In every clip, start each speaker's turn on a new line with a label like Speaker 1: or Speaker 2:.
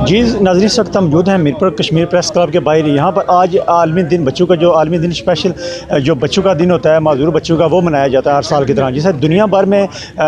Speaker 1: जी नाज़रीन, इस वक्त हम मौजूद हैं मीरपुर कश्मीर प्रेस क्लब के बाहर। यहाँ पर आज आलमी दिन बच्चों का, जो आलमी दिन स्पेशल जो बच्चों का दिन होता है, माजूर बच्चों का, वो मनाया जाता है हर साल की तरह। जैसे दुनिया भर में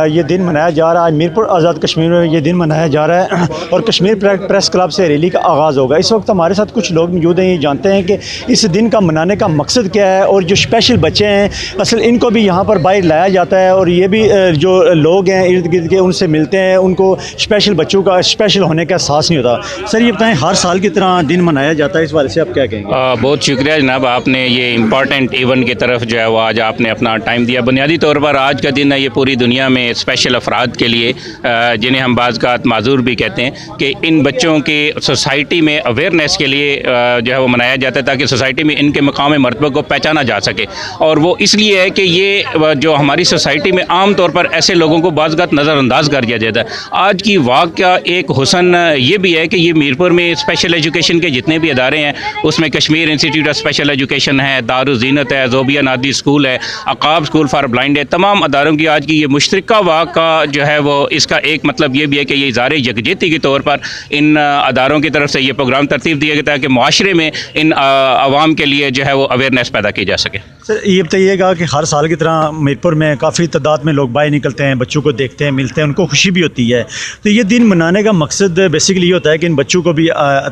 Speaker 1: ये दिन मनाया जा रहा है, मीरपुर आज़ाद कश्मीर में ये दिन मनाया जा रहा है और कश्मीर प्रेस क्लब से रैली का आगाज़ होगा। इस वक्त हमारे साथ कुछ लोग मौजूद हैं, ये जानते हैं कि इस दिन का मनाने का मकसद क्या है और जो स्पेशल बच्चे हैं असल इनको भी यहाँ पर बाहर लाया जाता है और ये भी जो लोग हैं इर्द गिर्द के उनसे मिलते हैं, उनको स्पेशल बच्चों का स्पेशल होने का एहसास नहीं होता। सर ये बताएं, हर साल की तरह दिन मनाया जाता है, इस बारे से आप क्या कहेंगे?
Speaker 2: बहुत शुक्रिया जनाब, आपने ये इम्पॉर्टेंट इवेंट की तरफ जो है वो आज आपने अपना टाइम दिया। बुनियादी तौर पर आज का दिन है ये पूरी दुनिया में स्पेशल अफराद के लिए, जिन्हें हम बाज़ माजूर भी कहते हैं, कि इन बच्चों के सोसाइटी में अवेयरनेस के लिए जो है वो मनाया जाता है ताकि सोसाइटी में इनके मकाम मरतबे को पहचाना जा सके। और वो इसलिए है कि ये जो हमारी सोसाइटी में आम तौर पर ऐसे लोगों को बाज़ नज़रअंदाज कर दिया जाता है। आज की वाक़या एक हुसन ये भी है कि ये मीरपुर में स्पेशल एजुकेशन के जितने भी अदारे हैं उसमें Kashmir institute of special education है, दारुल ज़ीनत है, ज़ोबिया नादी स्कूल है, अकाब स्कूल फॉर ब्लाइंड है, तमाम अदारों की आज की ये मुश्तरका वाक़ा जो है वो इसका एक मतलब ये भी है कि ये इज़ारे यकजहती के तौर पर इन अदारों की तरफ से ये प्रोग्राम तरतीब दिया गया ताकि माशरे में इन आवाम के लिए जो है वो अवेयरनेस पैदा की जा सके।
Speaker 1: सर ये बताइएगा कि हर साल की तरह मीरपुर में काफ़ी तादाद में लोग बाहर निकलते हैं, बच्चों को देखते हैं, मिलते हैं, उनको खुशी भी होती है। तो ये दिन मनाने का मकसद बेसिकली ये होता है कि इन बच्चों को भी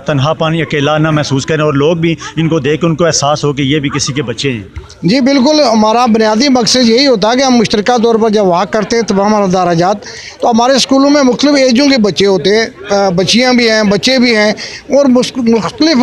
Speaker 1: तन्हा पानी अकेला ना महसूस करें और लोग भी इनको देख के उनको एहसास हो कि ये भी किसी के बच्चे हैं।
Speaker 3: जी बिल्कुल, हमारा बुनियादी मकसद यही होता है कि हम मुश्तरका तौर पर जब वाक़ करते हैं तमाम दराजात, तो हमारे स्कूलों में मुख्तलिफ एजों के बच्चे होते हैं, बच्चियाँ भी हैं, बच्चे भी हैं और मुख्तलिफ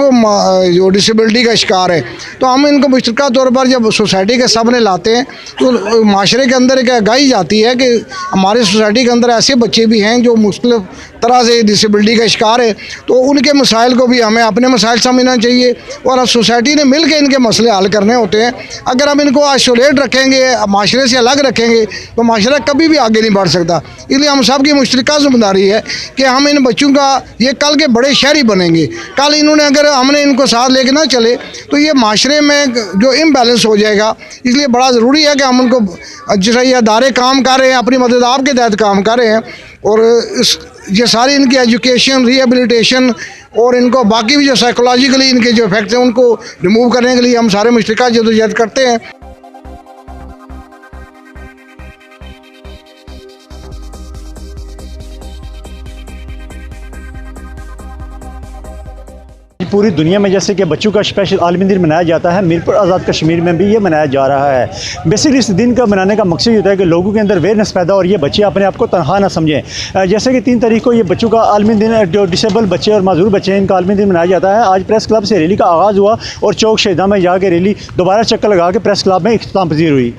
Speaker 3: जो डिसेबिलिटी का शिकार है। तो हम इनको मुश्तरका तौर पर जब सोसाइटी के सामने लाते हैं तो माशरे के अंदर एक आगाही जाती है कि हमारे सोसाइटी के अंदर ऐसे बच्चे भी हैं जो मुख्तलिफ तरह से डिसेबिलिटी का शिकार है। तो उनके मसाइल को भी हमें अपने मसाइल समझना चाहिए और सोसाइटी ने मिल के इनके मसले हल करने होते हैं। अगर हम इनको आइसोलेट रखेंगे, माशरे से अलग रखेंगे, तो माशरा कभी भी आगे नहीं बढ़ सकता। इसलिए हम सब की मुश्तरका जिम्मेदारी है कि हम इन बच्चों का, ये कल के बड़े शहरी बनेंगे। कल इन्होंने, अगर हमने इनको साथ लेके ना चले तो ये माशरे में जो इम्बैलेंस हो जाएगा। इसलिए बड़ा ज़रूरी है कि हम उनको, जैसे ये अदारे काम कर रहे हैं, अपनी मदद आपके तहत काम कर रहे हैं और ये सारी इनकी एजुकेशन, रिहेबिलिटेशन और इनको बाकी भी जो साइकोलॉजिकली इनके जो इफेक्ट्स हैं उनको रिमूव करने के लिए हम सारे मुश्तरका जदोजहद करते हैं।
Speaker 1: पूरी दुनिया में जैसे कि बच्चों का स्पेशल आलमी दिन मनाया जाता है, मीरपुर आज़ाद कश्मीर में भी ये मनाया जा रहा है। बेसिकली इस दिन का मनाने का मकसद ये होता है कि लोगों के अंदर अवेयरनेस पैदा और ये बच्चे अपने आप को तनहा ना समझें। जैसे कि 3 तारीख को ये बच्चों का आलमी दिन, जो डिसेबल बच्चे और माजूर बच्चे हैं, इनका आलमी दिन मनाया जाता है। आज प्रेस क्लब से रैली का आगाज़ हुआ और चौक शहीदा में जाकर रैली दोबारा चक्कर लगा के प्रेस क्लब में इख्तिताम पजीर हुई।